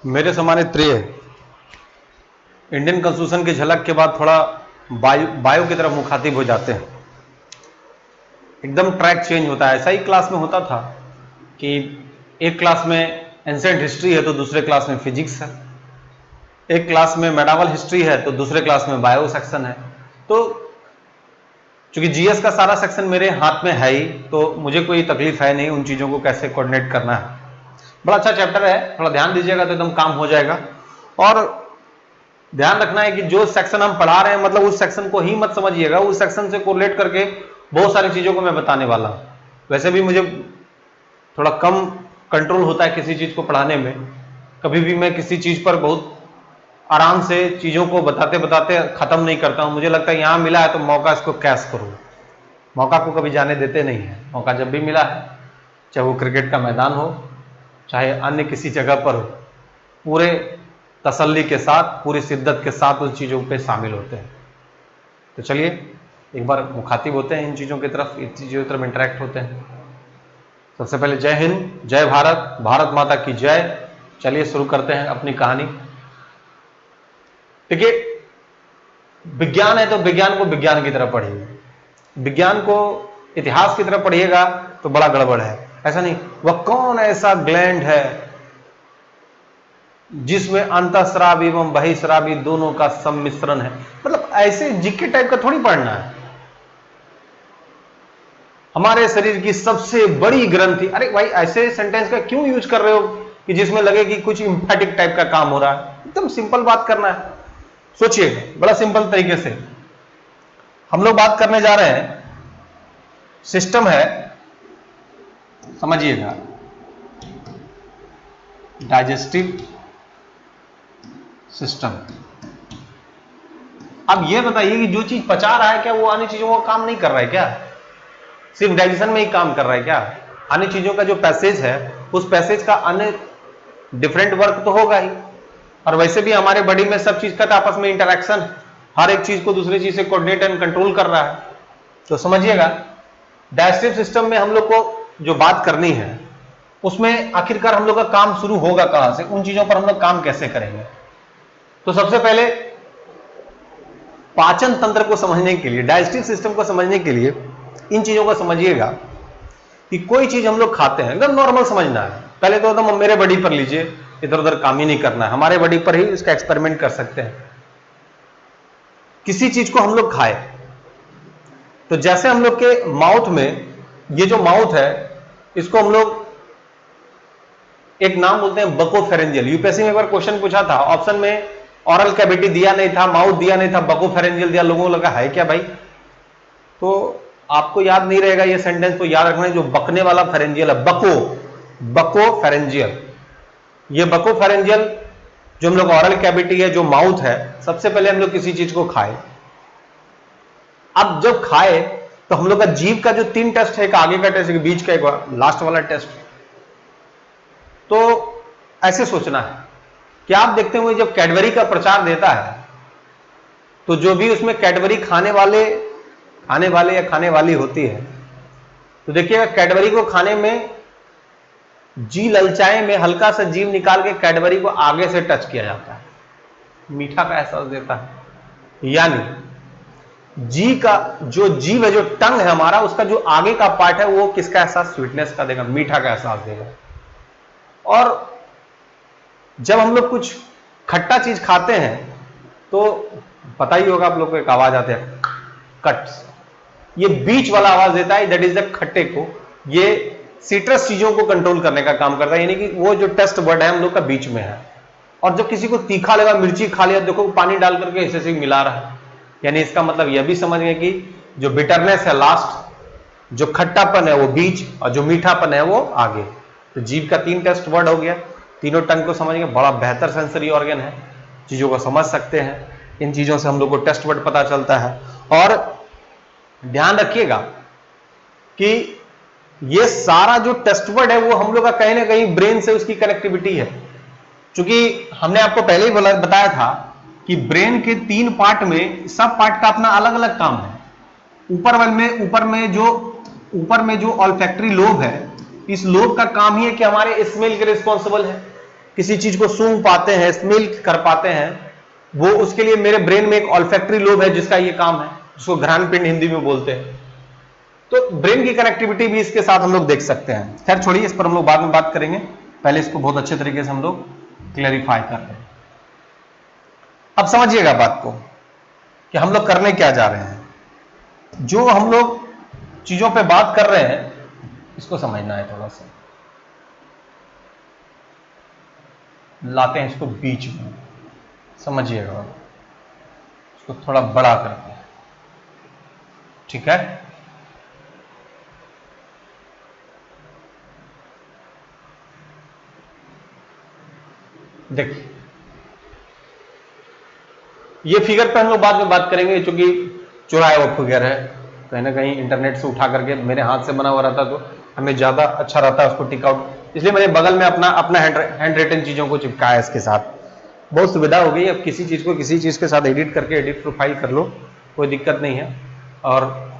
मेरे सम्मानित प्रिय, इंडियन कॉन्स्टिट्यूशन की झलक के बाद थोड़ा बायो की तरफ मुखातिब हो जाते हैं। एकदम ट्रैक चेंज होता है। ऐसा ही क्लास में होता था कि एक क्लास में एंशिएंट हिस्ट्री है तो दूसरे क्लास में फिजिक्स है, एक क्लास में मेडावल हिस्ट्री है तो दूसरे क्लास में बायो सेक्शन है। तो चूंकि जीएस का सारा सेक्शन मेरे हाथ में है ही, तो मुझे कोई तकलीफ है नहीं उन चीज़ों को कैसे कोऑर्डिनेट करना है। बड़ा अच्छा चैप्टर है, थोड़ा ध्यान दीजिएगा तो एकदम काम हो जाएगा। और ध्यान रखना है कि जो सेक्शन हम पढ़ा रहे हैं, मतलब उस सेक्शन को ही मत समझिएगा, उस सेक्शन से कोरिलेट करके बहुत सारी चीज़ों को मैं बताने वाला हूँ। वैसे भी मुझे थोड़ा कम कंट्रोल होता है किसी चीज़ को पढ़ाने में। कभी भी मैं किसी चीज़ पर बहुत आराम से चीज़ों को बताते बताते ख़त्म नहीं करता हूँ। मुझे लगता है यहाँ मिला है तो मौका इसको कैश करूँ, मौका को कभी जाने देते नहीं है। मौका जब भी मिला है, चाहे वो क्रिकेट का मैदान हो, चाहे अन्य किसी जगह पर हो, पूरे तसल्ली के साथ, पूरी शिद्दत के साथ उन चीज़ों पे शामिल होते हैं। तो चलिए एक बार मुखातिब होते हैं इन चीज़ों की तरफ, इन चीज़ों की तरफ इंटरेक्ट होते हैं। सबसे पहले जय हिंद, जय भारत, भारत माता की जय। चलिए शुरू करते हैं अपनी कहानी। देखिए, विज्ञान है तो विज्ञान को विज्ञान की तरफ पढ़िए, विज्ञान को इतिहास की तरफ पढ़िएगा तो बड़ा गड़बड़ है। ऐसा नहीं, वह कौन ऐसा ग्लैंड है जिसमें अंतःस्रावी एवं बहिःस्रावी दोनों का सम्मिश्रण है। मतलब ऐसे जीके टाइप का थोड़ी पढ़ना है। हमारे शरीर की सबसे बड़ी ग्रंथि, अरे भाई ऐसे सेंटेंस का क्यों यूज कर रहे हो कि जिसमें लगे कि कुछ इंफैटिक टाइप का काम हो रहा है। एकदम सिंपल बात करना है। सोचिए, बड़ा सिंपल तरीके से हम लोग बात करने जा रहे हैं। सिस्टम है, समझिएगा, डाइजेस्टिव सिस्टम। अब यह बताइए कि जो चीज पचा रहा है क्या वो अन्य चीजों का काम नहीं कर रहा है क्या? सिर्फ डाइजेशन में ही काम कर रहा है क्या? अन्य चीजों का जो पैसेज है, उस पैसेज का अन्य डिफरेंट वर्क तो होगा ही। और वैसे भी हमारे बॉडी में सब चीज का आपस में इंटरेक्शन, हर एक चीज को दूसरी चीज से कोऑर्डिनेट एंड कंट्रोल कर रहा है। तो समझिएगा, डाइजेस्टिव सिस्टम में हम लोग को जो बात करनी है, उसमें आखिरकार हम लोग का काम शुरू होगा कहां से, उन चीजों पर हम लोग काम कैसे करेंगे। तो सबसे पहले पाचन तंत्र को समझने के लिए, डाइजेस्टिव सिस्टम को समझने के लिए इन चीजों को समझिएगा कि कोई चीज हम लोग खाते हैं, एकदम नॉर्मल समझना है। पहले तो एकदम मेरे बॉडी पर लीजिए, इधर उधर काम ही नहीं करना है, हमारे बॉडी पर ही इसका एक्सपेरिमेंट कर सकते हैं। किसी चीज को हम लोग खाए तो जैसे हम लोग के माउथ में, ये जो माउथ है इसको हम लोग एक नाम बोलते हैं बकोफेरेंजियल। यूपीएससी में एक बार क्वेश्चन पूछा था, ऑप्शन में ऑरल कैविटी दिया नहीं था, माउथ दिया नहीं था, बकोफेरेंजियल दिया। लोगों को लगा है क्या भाई, तो आपको याद नहीं रहेगा ये सेंटेंस, तो याद रखना है जो बकने वाला फेरेंजियल है, बकोफेरेंजियल। ये बकोफेरेंजियल जो हम लोग ऑरल कैविटी है, जो माउथ है, सबसे पहले हम लोग किसी चीज को खाए। अब जब खाए तो हम लोग का जीभ का जो 3 टेस्ट है, एक आगे का टेस्ट, एक बीच का, एक लास्ट वाला टेस्ट। तो ऐसे सोचना है कि आप देखते हुए जब कैडबरी का प्रचार देता है तो जो भी उसमें कैडबरी खाने वाले या खाने वाली होती है, तो देखिएगा कैडबरी को खाने में जी ललचाए में हल्का सा जीभ निकाल के कैडबरी को आगे से टच किया जाता है, मीठा का एहसास देता है। यानी जी का जो जीव है, जो टंग है हमारा, उसका जो आगे का पार्ट है वो किसका एहसास, स्वीटनेस का देगा, मीठा का एहसास देगा। और जब हम लोग कुछ खट्टा चीज खाते हैं तो पता ही होगा आप लोग को, एक आवाज आती है कट, ये बीच वाला आवाज देता है, दैट इज द खट्टे को। ये सिट्रस चीजों को कंट्रोल करने का काम करता है, यानी कि वो जो टेस्ट वर्ड है हम लोग का बीच में है। और जब किसी को तीखा लगा, मिर्ची खा लिया, देखो पानी डाल करके ऐसे मिला रहा है, यानी इसका मतलब यह भी समझ गए कि जो बिटरनेस है लास्ट, जो खट्टापन है वो बीच, और जो मीठापन है वो आगे। तो जीभ का 3 टेस्ट वर्ड हो गया, तीनों टंग को समझ गए। बड़ा बेहतर सेंसरी ऑर्गन है, चीजों को समझ सकते हैं, इन चीजों से हम लोग को टेस्ट वर्ड पता चलता है। और ध्यान रखिएगा कि ये सारा जो टेस्ट वर्ड है वो हम लोग का कहीं ना कहीं ब्रेन से उसकी कनेक्टिविटी है। क्योंकि हमने आपको पहले ही बताया था कि ब्रेन के 3 पार्ट में सब पार्ट का अपना अलग अलग काम है। ऊपर में जो ऑल्फैक्टरी लोब है, इस लोब का काम ही है कि हमारे स्मेल के रिस्पॉन्सिबल है। किसी चीज को सूंघ पाते हैं, स्मेल कर पाते हैं, वो उसके लिए मेरे ब्रेन में एक ऑल्फैक्टरी लोब है जिसका ये काम है, जिसको घ्राण पिंड हिंदी में बोलते हैं। तो ब्रेन की कनेक्टिविटी भी इसके साथ हम लोग देख सकते हैं। खैर छोड़िए, इस पर हम लोग बाद में बात करेंगे, पहले इसको बहुत अच्छे तरीके से हम लोग क्लैरिफाई कर रहे हैं। अब समझिएगा बात को कि हम लोग करने क्या जा रहे हैं। जो हम लोग चीजों पे बात कर रहे हैं इसको समझना है, थोड़ा सा लाते हैं इसको बीच में, समझिएगा, इसको थोड़ा बड़ा करते हैं, ठीक है। देखिए ये फिगर पे हम लोग बाद में बात करेंगे, क्योंकि चुराया हुआ फिगर है, कहीं ना कहीं इंटरनेट से उठा करके मेरे हाथ से बना हुआ रहता तो हमें ज्यादा अच्छा रहता है उसको टिक आउट, इसलिए मैंने बगल में अपना हैंड रिटन चीजों को चिपकाया इसके साथ। बहुत सुविधा हो गई, अब किसी चीज को किसी चीज के साथ एडिट करके एडिट प्रोफाइल कर लो, कोई दिक्कत नहीं है। और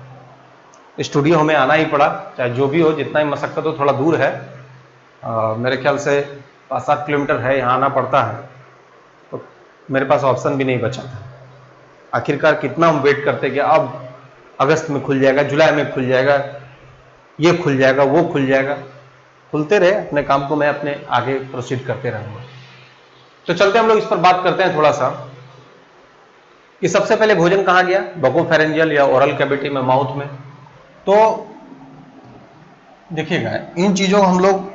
स्टूडियो हमें आना ही पड़ा, चाहे जो भी हो, जितना ही मशक्कत हो, थोड़ा दूर है, मेरे ख्याल से 5-7 किलोमीटर है, यहाँ आना पड़ता है, तो मेरे पास ऑप्शन भी नहीं बचा था। आखिरकार कितना हम वेट करते कि अब अगस्त में खुल जाएगा, जुलाई में खुल जाएगा, ये खुल जाएगा, वो खुल जाएगा, खुलते रहे, अपने काम को मैं अपने आगे प्रोसीड करते रहूंगा। तो चलते हम लोग इस पर बात करते हैं थोड़ा सा कि सबसे पहले भोजन कहाँ गया, बकोफेरेंजियल या ओरल कैविटी में, माउथ में। तो देखिएगा इन चीजों को हम लोग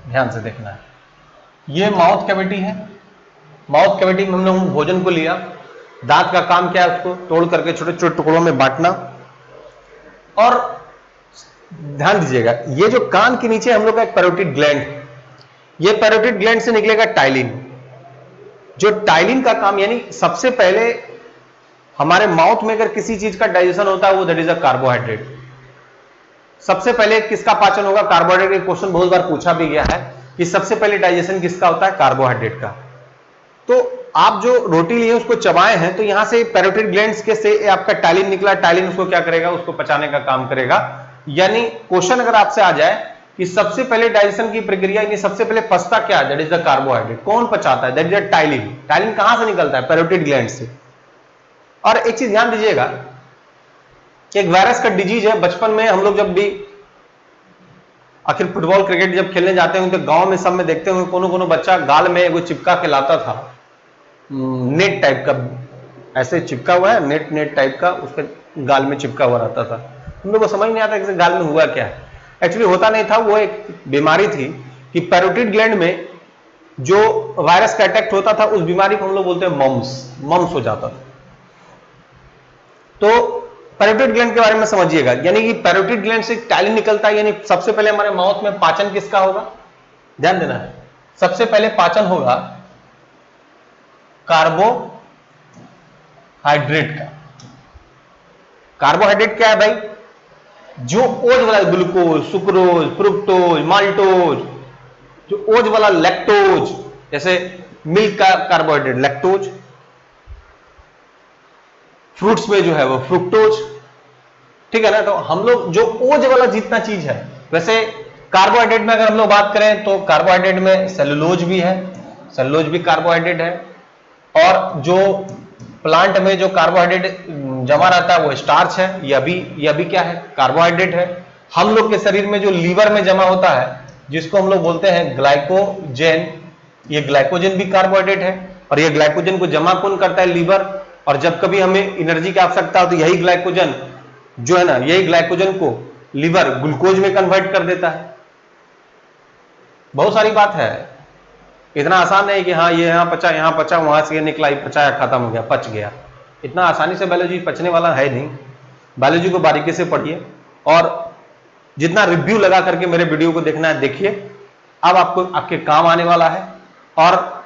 ध्यान से देखना है। ये माउथ कैविटी है, माउथ कैविटी में हमने भोजन को लिया, दांत का काम क्या है, उसको तोड़ करके छोटे छोटे टुकड़ों में बांटना। और ध्यान दीजिएगा, ये जो कान के नीचे हम लोग का एक पैरोटिड ग्लैंड है, ये पैरोटिड ग्लैंड से निकलेगा टाइलिन, जो टाइलिन का काम, यानी सबसे पहले हमारे माउथ में अगर किसी चीज का डाइजेशन होता है वो दैट इज अ कार्बोहाइड्रेट। सबसे पहले किसका पाचन होगा, कार्बोहाइड्रेट। का क्वेश्चन बहुत बार पूछा भी गया है कि सबसे पहले डाइजेशन किसका होता है, कार्बोहाइड्रेट का। तो आप जो रोटी लिए उसको चबाए हैं, तो यहां से पैरोटिड ग्लैंड्स के से आपका टाइलिन निकला, टाइलिन उसको क्या करेगा, उसको पचाने का काम करेगा। यानी क्वेश्चन अगर आपसे आ जाए कि सबसे पहले डाइजेशन की प्रक्रिया, यानी सबसे पहले पचता क्या है, दैट इज द कार्बोहाइड्रेट। कौन पचाता है, that is the ptyalin. Ptyalin कहां से निकलता है, पैरोटिड ग्लैंड से। और एक चीज ध्यान दीजिएगा कि एक वायरस का डिजीज है, बचपन में हम लोग जब भी आखिर फुटबॉल क्रिकेट जब खेलने जाते हैं तो गांव में सब में देखते होंगे, कोनो बच्चा गाल में वो चिपका के लाता था, नेट टाइप का, ऐसे चिपका हुआ है, नेट टाइप का, उसके गाल में चिपका हुआ रहता था। हम लोग को समझ नहीं आता कि गाल में हुआ क्या है। एक्चुअली होता नहीं था, वो एक बीमारी थी कि पैरोटिड ग्लैंड में जो वायरस का अटैक होता था, उस बीमारी को हम लोग बोलते हैं मम्स हो जाता था। तो पैरोटिड ग्लैंड के बारे में समझिएगा, यानी कि पैरोटिड ग्लैंड से टाइलिन निकलता है, यानी सबसे पहले हमारे माउथ में पाचन किसका होगा, ध्यान देना है। सबसे पहले पाचन होगा कार्बोहाइड्रेट का। कार्बोहाइड्रेट क्या है भाई, जो ओज वाला, ग्लूकोज, सुक्रोज, फ्रुक्टोज, माल्टोज, जो ओज वाला लैक्टोज, जैसे मिल्क का कार्बोहाइड्रेट लैक्टोज, फ्रूट्स में जो है वो फ्रुक्टोज, ठीक है ना। तो हम लोग जो ओज वाला जितना चीज है, वैसे कार्बोहाइड्रेट में अगर हम लोग बात करें तो कार्बोहाइड्रेट में सेलुलोज भी है, सेलुलोज भी कार्बोहाइड्रेट है। और जो प्लांट में जो कार्बोहाइड्रेट जमा रहता है वो स्टार्च है, यह भी क्या है, कार्बोहाइड्रेट है। हम लोग के शरीर में जो लीवर में जमा होता है, जिसको हम लोग बोलते हैं ग्लाइकोजेन, ये ग्लाइकोजेन भी कार्बोहाइड्रेट है। और ये ग्लाइकोजेन को जमा कौन करता है, लीवर। और जब कभी हमें एनर्जी की आवश्यकता हो तो यही ग्लाइकोजन जो है ना, यही ग्लाइकोजन को लीवर ग्लूकोज में कन्वर्ट कर देता है। बहुत सारी बात है, इतना आसान नहीं कि हाँ ये यहां पचा, वहां से निकला, पचाया, खत्म हो गया, पच गया। इतना आसानी से बायोलॉजी पचने वाला है नहीं। बायोलॉजी को बारीकी से पढ़िए, और जितना रिव्यू लगा करके मेरे वीडियो को देखना है देखिए, अब आपको आपके काम आने वाला है। और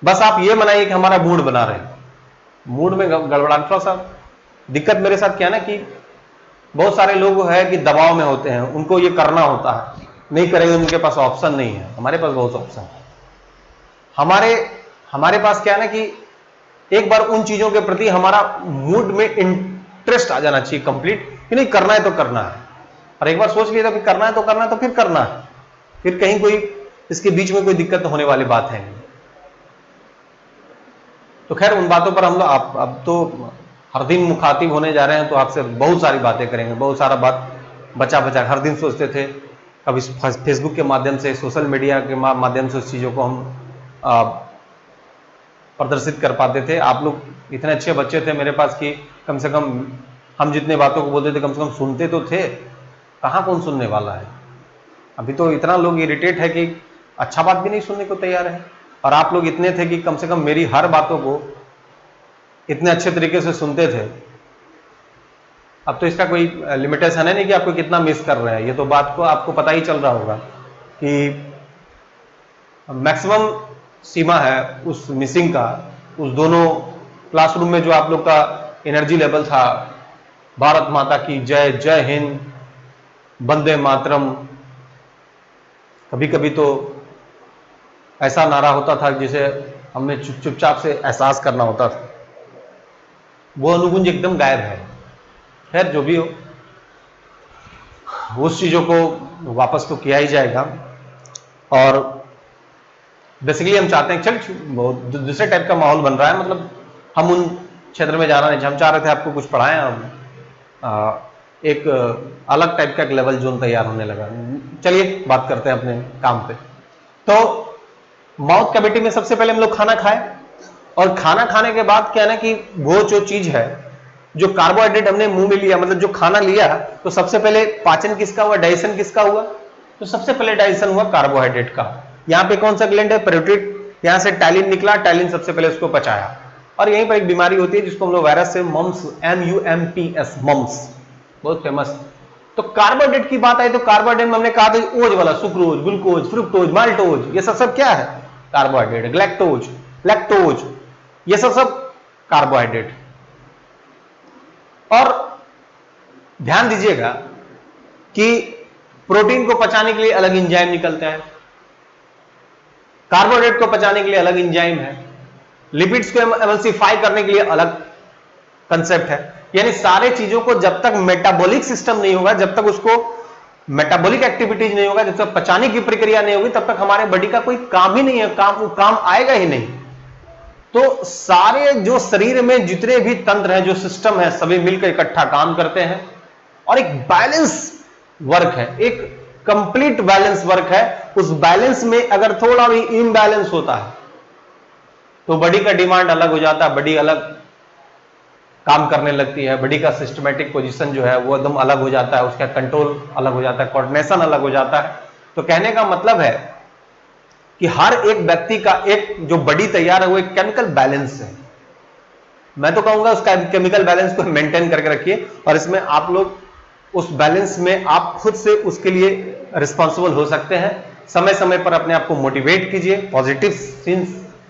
बस आप ये मनाइए कि हमारा मूड बना रहे, मूड में गड़बड़ा। थोड़ा सा दिक्कत मेरे साथ क्या है ना कि बहुत सारे लोग हैं कि दबाव में होते हैं, उनको ये करना होता है, नहीं करेंगे, उनके पास ऑप्शन नहीं है। हमारे पास बहुत ऑप्शन है। हमारे पास क्या है ना कि एक बार उन चीजों के प्रति हमारा मूड में इंटरेस्ट आ जाना चाहिए कंप्लीट, कि नहीं करना है तो करना है। और एक बार सोच लिया था कि करना है तो करना है, तो फिर करना है। फिर कहीं कोई इसके बीच में कोई दिक्कत होने वाली बात है नहीं। तो खैर उन बातों पर हम लोग अब तो हर दिन मुखातिब होने जा रहे हैं, तो आपसे बहुत सारी बातें करेंगे, बहुत सारा बात बचा बचा हर दिन सोचते थे, कभी फेसबुक के माध्यम से, सोशल मीडिया के माध्यम से उस चीज़ों को हम प्रदर्शित कर पाते थे। आप लोग इतने अच्छे बच्चे थे मेरे पास कि कम से कम हम जितने बातों को बोलते थे कम से कम सुनते तो थे। कहाँ कौन सुनने वाला है? अभी तो इतना लोग इरिटेट है कि अच्छा बात भी नहीं सुनने को तैयार है, और आप लोग इतने थे कि कम से कम मेरी हर बातों को इतने अच्छे तरीके से सुनते थे। अब तो इसका कोई लिमिटेशन है नहीं कि आपको कितना मिस कर रहे हैं, ये तो बात को आपको पता ही चल रहा होगा कि मैक्सिमम सीमा है उस मिसिंग का। उस दोनों क्लासरूम में जो आप लोग का एनर्जी लेवल था, भारत माता की जय, जय हिंद, वंदे मातरम, कभी कभी तो ऐसा नारा होता था जिसे हमें चुपचाप से एहसास करना होता था, वो अनुगुंज एकदम गायब है। खैर जो भी हो, उस चीजों को वापस तो किया ही जाएगा। और बेसिकली हम चाहते हैं, चल दूसरे टाइप का माहौल बन रहा है, मतलब हम उन क्षेत्र में जाना नहीं, हम चाह रहे थे आपको कुछ पढ़ाएं, हम एक अलग टाइप का एक लेवल जोन तैयार होने लगा। चलिए बात करते हैं अपने काम पे। तो माउथ कैविटी में सबसे पहले हम लोग खाना खाए, और खाना खाने के बाद क्या है ना कि वो जो चीज है, जो कार्बोहाइड्रेट हमने मुंह में लिया, मतलब जो खाना लिया, तो सबसे पहले पाचन किसका हुआ, डाइजेशन किसका हुआ? तो सबसे पहले डाइजेशन हुआ कार्बोहाइड्रेट का। यहाँ पे कौन सा ग्लैंड है? पैरोटिड। यहाँ से टैलिन निकला, टैलिन सबसे पहले उसको पचाया। और यहीं पर एक बीमारी होती है जिसको हम लोग वायरस से मम्स, MUMPS, मम्स, बहुत फेमस। तो कार्बोहाइड्रेट की बात आई तो कार्बोहाइड्रेट में हमने कहा था ओज वाला, सुक्रोज, ग्लूकोज, फ्रुक्टोज, माल्टोज, ये सब क्या है? कार्बोहाइड्रेट। ग्लैक्टोज, लैक्टोज, ये सब कार्बोहाइड्रेट। और ध्यान दीजिएगा कि प्रोटीन को पचाने के लिए अलग एंजाइम निकलता है, कार्बोहाइड्रेट को पचाने के लिए अलग एंजाइम है, लिपिड्स को एमल्सिफाई करने के लिए अलग कंसेप्ट है। यानी सारे चीजों को जब तक मेटाबॉलिक सिस्टम नहीं होगा, जब तक उसको मेटाबॉलिक एक्टिविटीज नहीं होगा, जब तक पचाने की प्रक्रिया नहीं होगी, तब तक हमारे बॉडी का कोई काम ही नहीं है, काम आएगा ही नहीं। तो सारे जो शरीर में जितने भी तंत्र हैं, जो सिस्टम है, सभी मिलकर इकट्ठा काम करते हैं, और एक बैलेंस वर्क है, एक कंप्लीट बैलेंस वर्क है। उस बैलेंस में अगर थोड़ा भी इम्बैलेंस होता है तो बॉडी का डिमांड अलग हो जाता है, बॉडी अलग काम करने लगती है, बॉडी का सिस्टमैटिक पोजीशन जो है वो एकदम अलग हो जाता है, उसका कंट्रोल अलग हो जाता है, कोऑर्डिनेशन अलग हो जाता है। तो कहने का मतलब है कि हर एक व्यक्ति का एक जो बॉडी तैयार है वो एक केमिकल बैलेंस है। मैं तो कहूंगा उसका केमिकल बैलेंस को मेंटेन करके रखिए, और इसमें आप लोग उस बैलेंस में आप खुद से उसके लिए रिस्पॉन्सिबल हो सकते हैं। समय समय पर अपने आप को मोटिवेट कीजिए, पॉजिटिव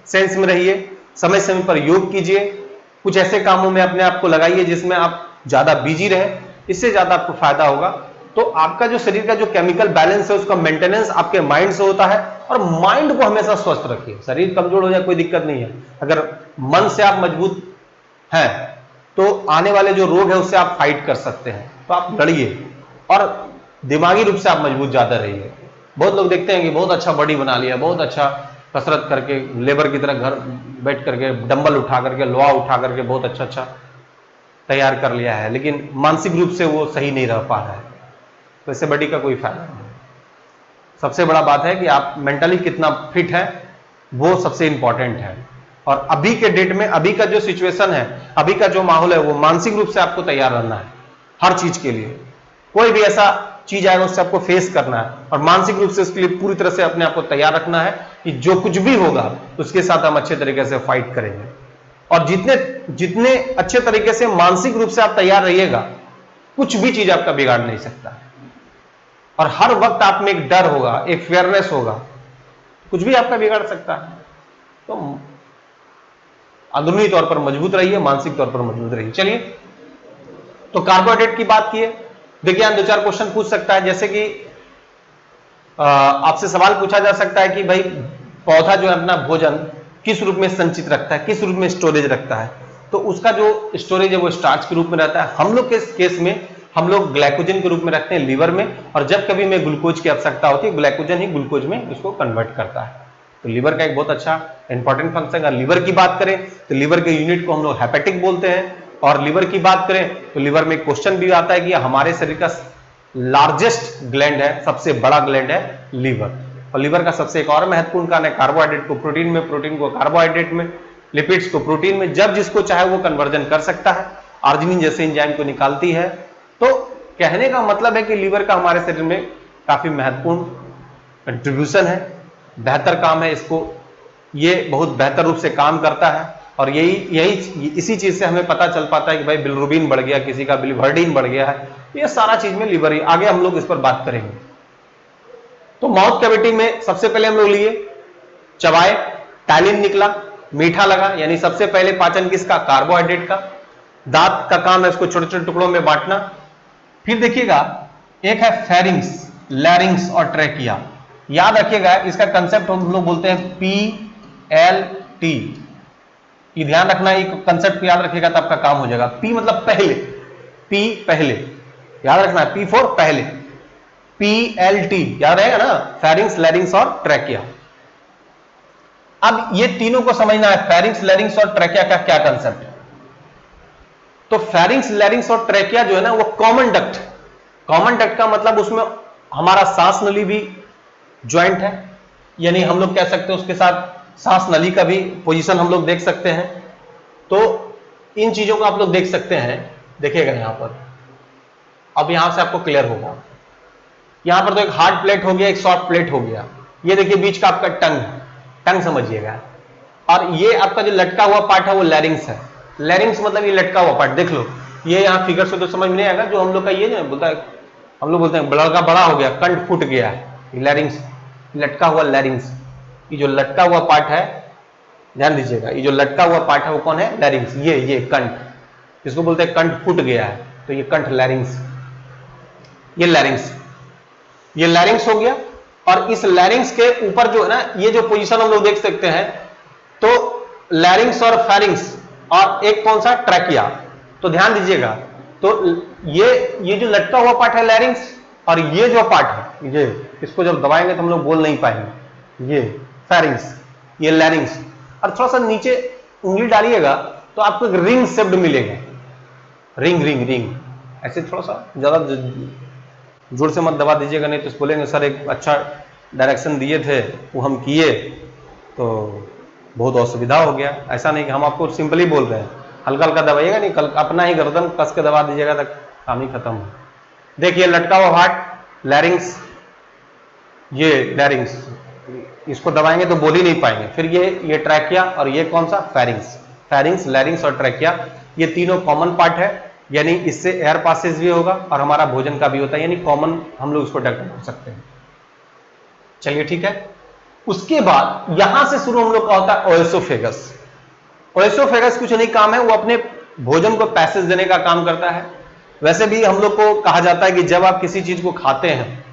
सेंस में रहिए, समय समय पर योग कीजिए, कुछ ऐसे कामों में अपने आप को लगाइए जिसमें आप ज्यादा बिजी रहे, इससे ज्यादा आपको फायदा होगा। तो आपका जो शरीर का जो केमिकल बैलेंस है उसका मेंटेनेंस आपके माइंड से होता है, और माइंड को हमेशा स्वस्थ रखिए। शरीर कमजोर हो जाए कोई दिक्कत नहीं है, अगर मन से आप मजबूत हैं तो आने वाले जो रोग है उससे आप फाइट कर सकते हैं। तो आप लड़िए, और दिमागी रूप से आप मजबूत ज्यादा रहिए। बहुत लोग देखते हैं कि बहुत अच्छा बॉडी बना लिया, बहुत अच्छा कसरत करके, लेबर की तरह घर बैठ करके, डंबल उठा करके, लोहा उठा करके बहुत अच्छा तैयार कर लिया है, लेकिन मानसिक रूप से वो सही नहीं रह पा रहा है, तो इससे बॉडी का कोई फायदा नहीं। सबसे बड़ा बात है कि आप मेंटली कितना फिट है, वो सबसे इंपॉर्टेंट है। और अभी के डेट में, अभी का जो सिचुएशन है, अभी का जो माहौल है, वो मानसिक रूप से आपको तैयार रहना है हर चीज के लिए। कोई भी ऐसा चीज आएगा उससे आपको फेस करना है, और मानसिक रूप से उसके लिए पूरी तरह से अपने आप को तैयार रखना है कि जो कुछ भी होगा उसके साथ हम अच्छे तरीके से फाइट करेंगे। और जितने अच्छे तरीके से मानसिक रूप से आप तैयार रहिएगा, कुछ भी चीज आपका बिगाड़ नहीं सकता। और हर वक्त आप में एक डर होगा, एक फेयरनेस होगा, कुछ भी आपका बिगाड़ सकता है। तो अंदरूनी तौर पर मजबूत रहिए, मानसिक तौर पर मजबूत रहिए। चलिए, तो कार्बोहाइड्रेट की बात किए, विज्ञान 2-4 क्वेश्चन पूछ सकता है, जैसे कि आपसे सवाल पूछा जा सकता है कि भाई पौधा जो है अपना भोजन किस रूप में संचित रखता है, किस रूप में स्टोरेज रखता है? तो उसका जो स्टोरेज है वो स्टार्च के रूप में रहता है। हम लोग के केस में हम लोग ग्लाइकोजन के रूप में रखते हैं लीवर में, और जब कभी में ग्लूकोज की आवश्यकता होती है ग्लाइकोजन ही ग्लूकोज में इसको कन्वर्ट करता है। तो लीवर का एक बहुत अच्छा इंपॉर्टेंट फंक्शन। अगर लीवर की बात करें तो लीवर के यूनिट को हम लोग हेपेटिक बोलते हैं, और लीवर की बात करें तो लीवर में क्वेश्चन भी आता है कि हमारे शरीर का लार्जेस्ट ग्लैंड है, सबसे बड़ा ग्लैंड है लीवर। और लीवर का सबसे एक और महत्वपूर्ण कारण है कार्बोहाइड्रेट को प्रोटीन में, प्रोटीन को कार्बोहाइड्रेट में, लिपिड्स को प्रोटीन में, जब जिसको चाहे वो कन्वर्जन कर सकता है, आर्जिनिन जैसे एंजाइम को निकालती है। तो कहने का मतलब है कि लीवर का हमारे शरीर में काफी महत्वपूर्ण कंट्रीब्यूशन है, बेहतर काम है, इसको ये बहुत बेहतर रूप से काम करता है। और यही इसी चीज से हमें पता चल पाता है कि भाई बिलिरुबिन बढ़ गया, किसी का बिलिवर्डिन बढ़ गया है, ये सारा चीज में लीवर ही। आगे हम लोग इस पर बात करेंगे। तो माउथ कैविटी में सबसे पहले हम लोग लिए, चबाए, टैलिन निकला, मीठा लगा, यानी सबसे पहले पाचन किसका, कार्बोहाइड्रेट का। दांत का काम है इसको छोटे छोटे टुकड़ों में बांटना। फिर देखिएगा एक है फेरिंग्स, लैरिंग्स और ट्रैकिया। याद रखिएगा इसका कंसेप्ट हम लोग बोलते हैं PLT। ये ध्यान रखना, ये कंसेप्ट याद रखिएगा तब का काम हो जाएगा। P मतलब पहले, P पहले, याद रखना है, P फॉर पहले, PLT याद रहेगा ना, फेरिंग्स, लैरिंग्स और ट्रैकिया। अब ये तीनों को समझना है, फेरिंग्स, लैरिंग्स और ट्रैकिया का क्या कंसेप्ट है। तो फेरिंग्स, लैरिंग्स और ट्रैकिया जो है ना वो कॉमन डक्ट, कॉमन डक्ट का मतलब उसमें हमारा सांस नली भी ज्वाइंट है, यानी हम लोग कह सकते हैं उसके साथ सांस नली का भी पोजीशन हम लोग देख सकते हैं। तो इन चीजों को आप लोग देख सकते हैं, देखिएगा यहां पर। अब यहां से आपको क्लियर होगा, यहां पर तो एक हार्ड प्लेट हो गया, एक सॉफ्ट प्लेट हो गया। ये देखिए बीच का आपका टंग है, टंग समझिएगा। और ये आपका जो लटका हुआ पार्ट है वो लैरिंग्स है। लैरिंग्स मतलब ये लटका हुआ पार्ट, देख लो, ये यहां फिगर से तो समझ में नहीं आएगा। जो हम लोग का ये जो बोलता है, हम लोग बोलते हैं लड़का बड़ा हो गया, कंठ फूट गया, लैरिंग्स, लटका हुआ लैरिंग्स। ये जो लटका हुआ पार्ट है, ध्यान दीजिएगा, ये जो लटका हुआ पार्ट है वो कौन है, लैरिंग्स। ये कंठ, जिसको बोलते हैं कंठ फूट गया है, तो ये कंठ लैरिंग्स, ये लैरिंग्स, ये लैरिंग्स हो गया। और इस लैरिंग्स के ऊपर जो है ना, ये जो पोजीशन हम लोग देख सकते हैं, तो लैरिंग्स और फेरिंग्स और एक कौन सा, ट्रैकिया। तो ध्यान दीजिएगा, तो ये जो लटका हुआ पार्ट है लैरिंग्स, और ये जो पार्ट है ये, इसको जब दबाएंगे तो हम लोग बोल नहीं पाएंगे, ये फेरिंग्स, ये लैरिंग्स। और थोड़ा सा नीचे उंगली डालिएगा तो आपको एक रिंग शेप्ड मिलेगा, रिंग रिंग रिंग, ऐसे थोड़ा सा ज्यादा जोर से मत दबा दीजिएगा, नहीं तो बोलेंगे सर एक अच्छा डायरेक्शन दिए थे वो हम किए तो बहुत असुविधा हो गया। ऐसा नहीं कि हम आपको सिंपली बोल रहे हैं, हल्का हल्का दबाइएगा, नहीं कल अपना ही गर्दन कस के दबा दीजिएगा तक काम ही खत्म हो। देखिए लटका हुआ हार्ट, लैरिंग्स, ये लैरिंग्स, इसको दबाएंगे तो बोल ही नहीं पाएंगे। फिर ये ट्रैकिया, और ये कौन सा, फेरिंग्स। फेरिंग्स, लैरिंग्स और ट्रैकिया, ये तीनों कॉमन पार्ट है, यानी इससे एयर पासेज भी होगा और हमारा भोजन का भी होता है, यानी कॉमन हम लोग इसको डक्ट बोल सकते हैं। चलिए ठीक है। उसके बाद यहां से शुरू हम लोग का होता है ओएसोफेगस। ओएसोफेगस कुछ नहीं काम है, वो अपने भोजन को पैसेज देने का काम करता है। वैसे भी हम लोग को कहा जाता है कि जब आप किसी चीज को खाते हैं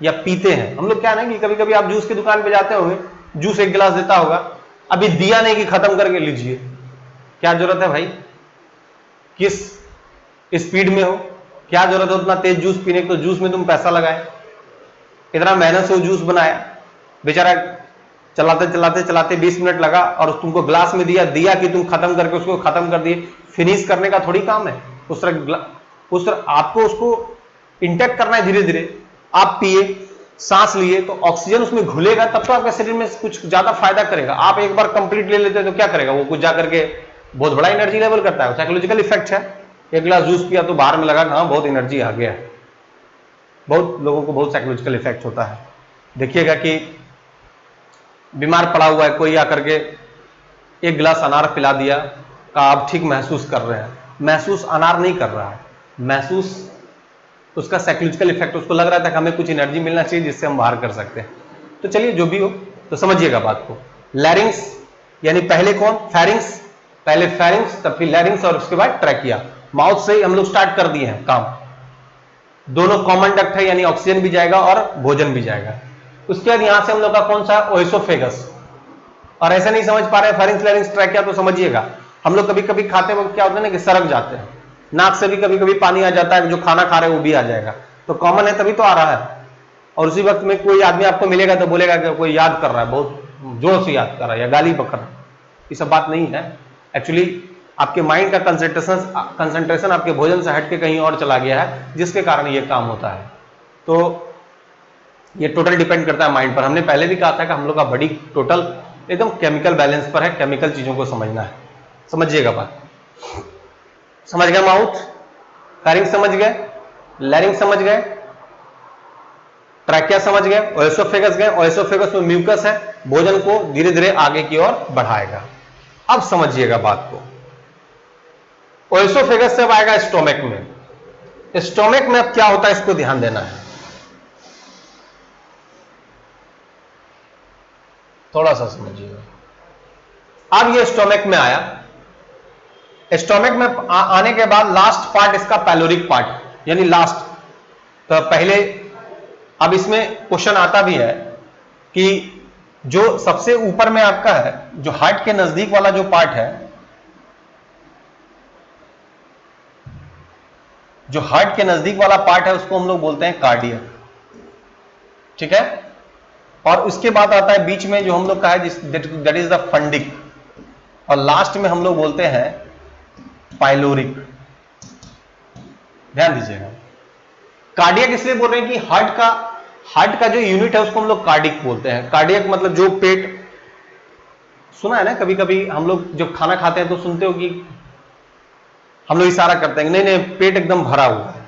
या पीते हैं, हम लोग क्या ना कि कभी कभी आप जूस की दुकान पे जाते होंगे, जूस एक गिलास देता होगा, अभी दिया नहीं कि खत्म करके लीजिए, क्या जरूरत है भाई, किस स्पीड में हो, क्या जरूरत है उतना तेज जूस पीने की, तो जूस में तुम पैसा लगाए, इतना मेहनत से वो जूस बनाया, बेचारा चलाते चलाते चलाते 20 मिनट लगा और तुमको ग्लास में दिया कि तुम खत्म करके उसको खत्म कर दिए। फिनिश करने का थोड़ी काम है, उस तरह आपको उसको इंटेक्ट करना है धीरे धीरे। आप पिए, सांस लिए तो ऑक्सीजन उसमें घुलेगा, तब तो आपके शरीर में कुछ ज्यादा फायदा करेगा। आप एक बार कंप्लीट ले लेते हैं तो क्या करेगा वो, कुछ जाकर के बहुत बड़ा एनर्जी लेवल करता है, साइकोलॉजिकल इफेक्ट है। एक गिलास जूस पिया तो बाहर में लगा हाँ बहुत एनर्जी आ गया है, बहुत लोगों को बहुत साइकोलॉजिकल इफेक्ट होता है। देखिएगा कि बीमार पड़ा हुआ है कोई, आकर के एक गिलास अनार पिला दिया, का आप ठीक महसूस कर रहे हैं, महसूस अनार नहीं कर रहा है, महसूस उसका साइकोलॉजिकल इफेक्ट, उसको लग रहा था कि हमें कुछ एनर्जी मिलना चाहिए जिससे हम बाहर कर सकते हैं। तो चलिए जो भी हो तो समझिएगा बात को। लैरिंग्स यानी पहले कौन, फेरिंग्स, पहले फेरिंग्स तब फिर लैरिंग्स और उसके बाद ट्रैकिया। माउथ से हम लोग स्टार्ट कर दिए हैं काम, दोनों कॉमन डक्ट है यानी ऑक्सीजन भी जाएगा और भोजन भी जाएगा। उसके बाद यहां से हम लोग का कौन सा, ओएसोफेगस। और ऐसा नहीं समझ पा रहे फेरिंग्स, लैरिंग्स, ट्रैकिया, तो समझिएगा हम लोग कभी कभी खाते वक्त क्या होता है ना कि सरक जाते हैं, नाक से भी कभी कभी पानी आ जाता है, जो खाना खा रहे हैं वो भी आ जाएगा, तो कॉमन है तभी तो आ रहा है। और उसी वक्त में कोई आदमी आपको मिलेगा तो बोलेगा कि कोई याद कर रहा है, बहुत जोर से याद कर रहा है या गाली बक रहा है। ये सब बात नहीं है। एक्चुअली आपके माइंड का कंसंट्रेशन आपके भोजन से हट के कहीं और चला गया है, जिसके कारण ये काम होता है। तो ये टोटल डिपेंड करता है माइंड पर। हमने पहले भी कहा था कि हम लोग का बॉडी टोटल एकदम केमिकल बैलेंस पर है, केमिकल चीजों को समझना है। समझिएगा बात, समझ गए? माउथ, फेरिंक्स समझ गए, लैरिंक्स समझ गए, ट्रैकिया समझ गए, ओएसोफेगस गए। ओएसोफेगस में म्यूकस है, भोजन को धीरे धीरे आगे की ओर बढ़ाएगा। अब समझिएगा बात को, ओएसोफेगस से आएगा स्टोमक में। स्टोमक में अब क्या होता है इसको ध्यान देना है, थोड़ा सा समझिएगा। अब ये स्टोमक में आया, स्टोमक में आने के बाद लास्ट पार्ट इसका पैलोरिक पार्ट, यानी लास्ट। तो पहले, अब इसमें क्वेश्चन आता भी है कि जो सबसे ऊपर में आपका है, जो हार्ट के नजदीक वाला जो पार्ट है, जो हार्ट के नजदीक वाला पार्ट है उसको हम लोग बोलते हैं कार्डिया, ठीक है। और उसके बाद आता है बीच में जो हम लोग का है दैट इज द फंडिक, और लास्ट में हम लोग बोलते हैं पाइलोरिक। ध्यान दीजिएगा, कार्डियक इसलिए बोल रहे हैं कि हार्ट का जो यूनिट है उसको हम लोग कार्डियक बोलते हैं। कार्डियक मतलब जो पेट, सुना है ना कभी कभी हम लोग जब खाना खाते हैं तो सुनते हो कि हम लोग इशारा करते हैं, नहीं नहीं पेट एकदम भरा हुआ है,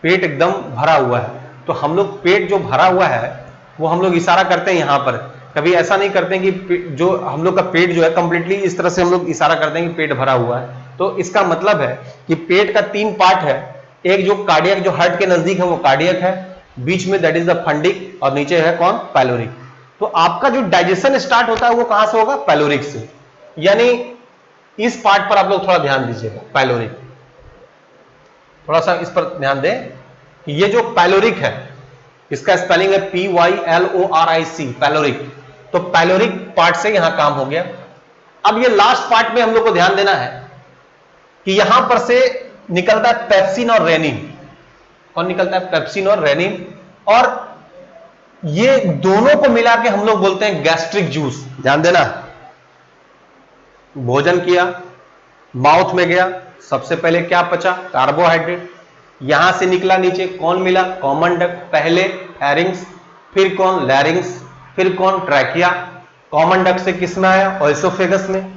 पेट एकदम भरा हुआ है। तो हम लोग पेट जो भरा हुआ है वो हम लोग इशारा करते हैं यहां पर, कभी ऐसा नहीं करते हैं कि जो हम लोग का पेट जो है कंप्लीटली इस तरह से हम लोग इशारा करते हैं कि पेट भरा हुआ है। तो इसका मतलब है कि पेट का 3 पार्ट है, एक जो कार्डियक जो हार्ट के नजदीक है वो कार्डियक है, बीच में दैट इज द फंडिक, और नीचे है कौन? पैलोरिक। तो आपका जो डाइजेशन स्टार्ट होता है वो कहां से होगा? पैलोरिक से। यानी इस पार्ट पर आप लोग थोड़ा ध्यान दीजिएगा, पैलोरिक, थोड़ा सा इस पर ध्यान दें कि ये जो पैलोरिक है इसका स्पेलिंग है PYLORIC, पैलोरिक। तो पैलोरिक पार्ट से यहां काम हो गया। अब ये लास्ट पार्ट में हम लोग को ध्यान देना है कि यहां पर से निकलता है पेप्सिन और रेनिन। कौन निकलता है? पेप्सिन और रेनिन, और ये दोनों को मिला के हम लोग बोलते हैं गैस्ट्रिक जूस। ध्यान देना, भोजन किया, माउथ में गया, सबसे पहले क्या पचा? कार्बोहाइड्रेट। यहां से निकला नीचे, कौन मिला? Common duct. पहले हैरिंग्स, फिर कौन? लैरिंग्स, फिर कौन? ट्रैकिया। कॉमन डक्ट से किस में आया? ओएसोफेगस में।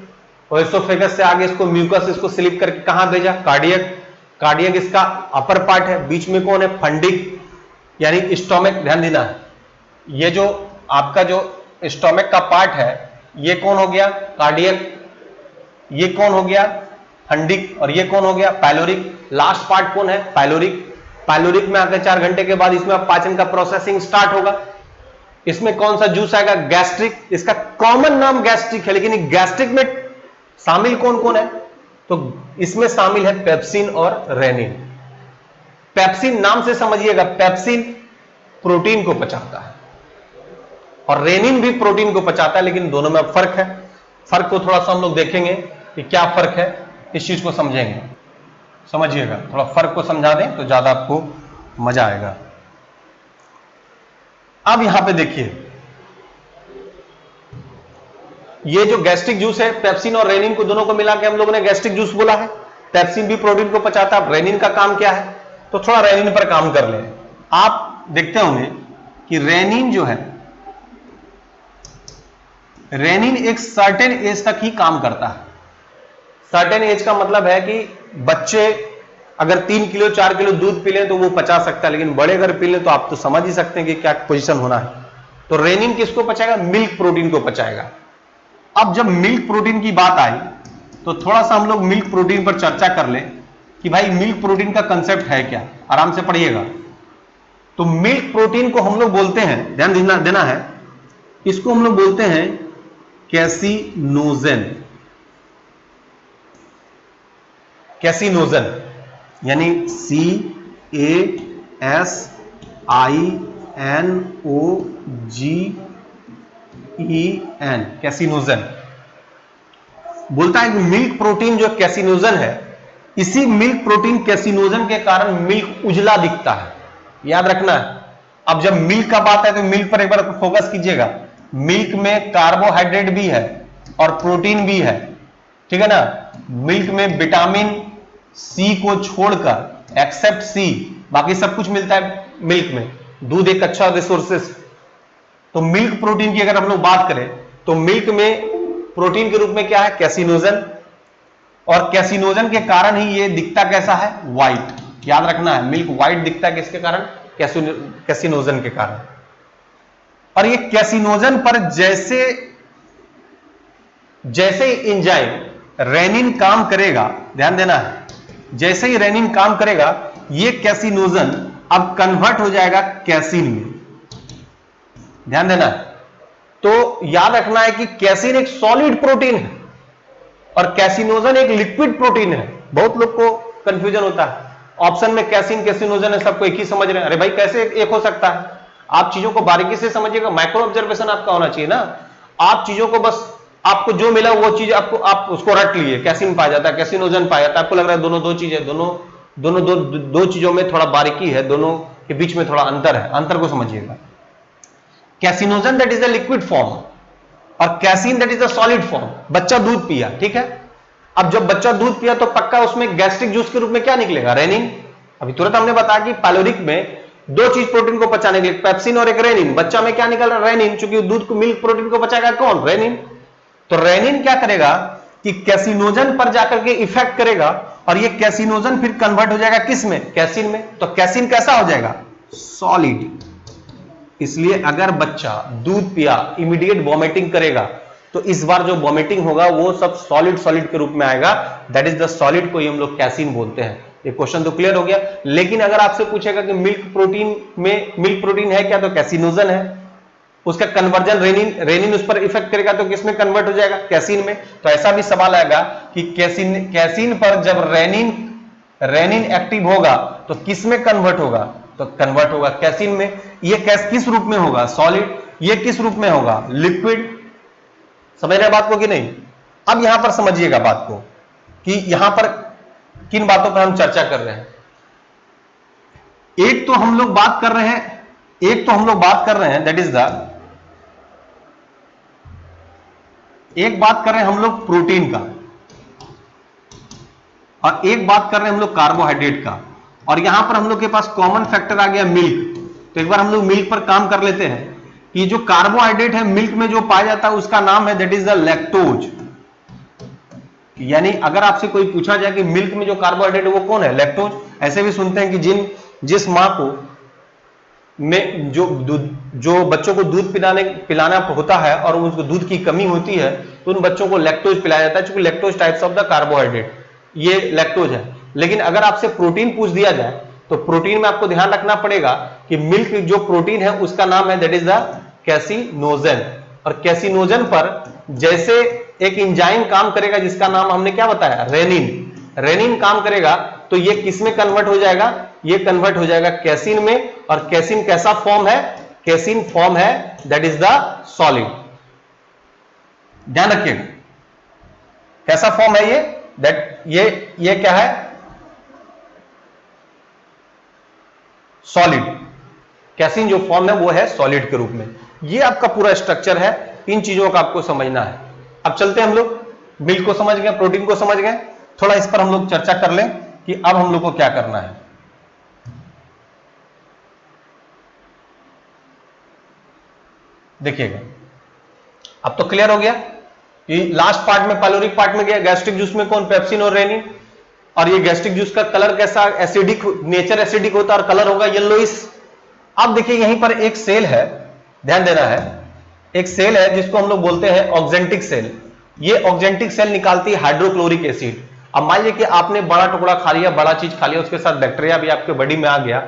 ओएसोफेगस से आगे इसको म्यूकस, इसको स्लिप करके कहां भेजा? कार्डियक। कार्डियक इसका अपर पार्ट है, बीच में कौन है? फंडिक, यानी स्टोमक। ध्यान देना है, ये जो आपका जो स्टोमक का पार्ट है ये कौन हो गया? कार्डियक। ये कौन हो गया? फंडिक। और ये कौन हो गया? पैलोरिक। लास्ट पार्ट कौन है? पैलोरिक। पैलोरिक में आकर 4 घंटे के बाद इसमें पाचन का प्रोसेसिंग स्टार्ट होगा। इसमें कौन सा जूस आएगा? गैस्ट्रिक। इसका कॉमन नाम गैस्ट्रिक है, लेकिन गैस्ट्रिक में शामिल कौन कौन है? तो इसमें शामिल है पेप्सिन और रेनिन। पेप्सिन नाम से समझिएगा, पेप्सिन प्रोटीन को पचाता है और रेनिन भी प्रोटीन को पचाता है, लेकिन दोनों में फर्क है। फर्क को थोड़ा सा हम लोग देखेंगे कि क्या फर्क है, इस चीज को समझेंगे। समझिएगा, थोड़ा फर्क को समझा दें तो ज्यादा आपको मजा आएगा। अब यहां पे देखिए, ये जो गैस्ट्रिक जूस है, पेप्सिन और रेनिन को दोनों को मिला के हम लोगों ने गैस्ट्रिक जूस बोला है। पेप्सिन भी प्रोटीन को पचाता है, रेनिन का काम क्या है? तो थोड़ा रेनिन पर काम कर लें। आप देखते होंगे कि रेनिन जो है, रेनिन एक सर्टेन एज तक ही काम करता है। सर्टेन एज का मतलब है कि बच्चे अगर 3 किलो 4 किलो दूध पी लें तो वो पचा सकता है, लेकिन बड़े अगर पी लें तो आप तो समझ ही सकते हैं कि क्या पोजीशन होना है। तो रेनिन किसको पचाएगा? मिल्क प्रोटीन को पचाएगा। अब जब मिल्क प्रोटीन की बात आई तो थोड़ा सा हम लोग मिल्क प्रोटीन पर चर्चा कर लें कि भाई मिल्क प्रोटीन का कंसेप्ट है क्या। आराम से पढ़िएगा। तो मिल्क प्रोटीन को हम लोग बोलते हैं, ध्यान देना है, इसको हम लोग बोलते हैं कैसिनोजन। कैसिनोजन यानी CASINOGEN, कैसिनोजन बोलता है कि मिल्क प्रोटीन जो कैसिनोजन है इसी मिल्क प्रोटीन कैसिनोजन के कारण मिल्क उजला दिखता है, याद रखना है। अब जब मिल्क का बात है तो मिल्क पर एक बार फोकस कीजिएगा। मिल्क में कार्बोहाइड्रेट भी है और प्रोटीन भी है, ठीक है ना। मिल्क में विटामिन सी को छोड़कर, एक्सेप्ट सी, बाकी सब कुछ मिलता है मिल्क में। दूध एक अच्छा रिसोर्सेस। तो मिल्क प्रोटीन की अगर हम लोग बात करें तो मिल्क में प्रोटीन के रूप में क्या है, कैसिनोजन, और कैसिनोजन के कारण ही ये दिखता कैसा है, व्हाइट। याद रखना है, मिल्क व्हाइट दिखता है किसके कारण, कैसिनोजन के कारण। और ये कैसिनोजन पर जैसे जैसे एंजाइम रेनिन काम करेगा, ध्यान देना है, जैसे ही रेनिन काम करेगा ये कैसिनोजन अब कन्वर्ट हो जाएगा कैसीन में, ध्यान देना है। तो याद रखना है कि कैसीन एक सॉलिड प्रोटीन है और कैसिनोजन एक लिक्विड प्रोटीन है। बहुत लोग को कंफ्यूजन होता है, ऑप्शन में कैसीन कैसिनोजन है, सबको एक ही समझ रहे हैं। अरे भाई कैसे एक हो सकता है, आप चीजों को बारीकी से समझिएगा, माइक्रो ऑब्जर्वेशन आपका होना चाहिए ना। आप चीजों को बस, आपको जो मिला वो चीज आपको, आप उसको रट लिए, कैसीन पाया जाता है, कैसिनोजन पाया जाता है, आपको लग रहा है दोनों दो चीजें, दोनों दो चीजों में थोड़ा बारीकी है, दोनों के बीच में थोड़ा अंतर है, अंतर को समझिएगा। Caseinogen that is a liquid form और casein that is a solid form. बच्चा दूध पिया, ठीक है, अब जब बच्चा दूध पिया तो पक्का उसमें गैस्ट्रिक जूस के रूप में क्या निकलेगा, रेनिन। अभी तुरंत हमने बताया कि पाइलोरिक में दो चीज प्रोटीन को पचाने के लिए, पेप्सिन और एक रेनिन। बच्चा में क्या निकल रहा है, रेनिन, क्योंकि दूध को, मिल्क प्रोटीन को पचाएगा कौन, रेनिन। तो रेनिन क्या करेगा कि कैसिनोजन पर जाकर के इफेक्ट करेगा और ये कैसिनोजन फिर कन्वर्ट हो जाएगा किस में, कैसीन में। तो कैसीन कैसा हो जाएगा, सॉलिड। इसलिए अगर बच्चा दूध पिया इमीडिएट वॉमिटिंग करेगा तो इस बार जो वॉमिटिंग होगा वो सब सॉलिड के रूप में आएगा, दैट इज द सॉलिड को ही हम लोग कैसीन बोलते हैं। ये क्वेश्चन तो क्लियर हो गया। लेकिन अगर आपसे पूछेगा कि मिल्क प्रोटीन में मिल्क प्रोटीन है क्या, तो कैसिनोजन है, उसका कन्वर्जन रेनिन उस पर इफेक्ट करेगा तो किसमें कन्वर्ट हो जाएगा, कैसीन में। तो ऐसा भी सवाल आएगा कि कैसीन पर जब रेनिन एक्टिव होगा तो किस में कन्वर्ट होगा, तो कन्वर्ट होगा कैसीन में। ये किस रूप में होगा, सॉलिड। ये किस रूप में होगा, लिक्विड। समझ रहे बात को कि नहीं। अब यहां पर समझिएगा बात को कि यहां पर किन बातों पर हम चर्चा कर रहे हैं। एक तो हम लोग बात कर रहे हैं दैट इज एक बात कर रहे हैं हम लोग प्रोटीन का और एक बात कर रहे हैं हम लोग कार्बोहाइड्रेट का। और यहां पर हम लोग के पास कॉमन फैक्टर आ गया मिल्क। तो एक बार हम लोग मिल्क पर काम कर लेते हैं कि जो कार्बोहाइड्रेट है मिल्क में जो पाया जाता है उसका नाम है दैट इज द लैक्टोज। यानी अगर आपसे कोई पूछा जाए कि मिल्क में जो कार्बोहाइड्रेट है वो कौन है, लैक्टोज। ऐसे भी सुनते हैं कि जिस मां को में जो बच्चों को दूध पिलाना होता है और उसको दूध की कमी होती है तो उन बच्चों को लैक्टोज पिलाया जाता है, क्योंकि lactose types of the carbohydrate, ये लैक्टोज है। लेकिन अगर आपसे प्रोटीन पूछ दिया जाए तो प्रोटीन में आपको ध्यान रखना पड़ेगा कि मिल्क जो प्रोटीन है उसका नाम है दैट इज द कैसिनोजन। और कैसिनोजन पर जैसे एक एंजाइम काम करेगा जिसका नाम हमने क्या बताया, रेनिन काम करेगा तो ये किस में कन्वर्ट हो जाएगा, ये कन्वर्ट हो जाएगा कैसीन में। और कैसीन कैसा फॉर्म है, कैसीन फॉर्म है दैट इज द सॉलिड। ध्यान रखिएगा कैसा फॉर्म है ये क्या है, सॉलिड। कैसीन जो फॉर्म है वो है सॉलिड के रूप में। ये आपका पूरा स्ट्रक्चर है, इन चीजों का आपको समझना है। अब चलते हैं, हम लोग मिल्क को समझ गए, प्रोटीन को समझ गए, थोड़ा इस पर हम लोग चर्चा कर लें कि अब हम लोग को क्या करना है। देखिएगा अब तो क्लियर हो गया कि लास्ट पार्ट में, पाइलोरिक पार्ट में गया, गैस्ट्रिक जूस में कौन, पेप्सिन और रेनिन। और ये गैस्ट्रिक जूस का कलर कैसा, एसिडिक, नेचर एसिडिक होता है और कलर होगा येलोइश। अब देखिए यहीं पर एक सेल है, ध्यान देना है, एक सेल है जिसको हम लोग बोलते हैं ऑक्जेंटिक सेल। ये ऑक्जेंटिक सेल निकालती है हाइड्रोक्लोरिक एसिड। अब मान लीजिए कि आपने बड़ा टुकड़ा खा लिया, बड़ा चीज खा लिया, उसके साथ बैक्टीरिया भी आपके बॉडी में आ गया,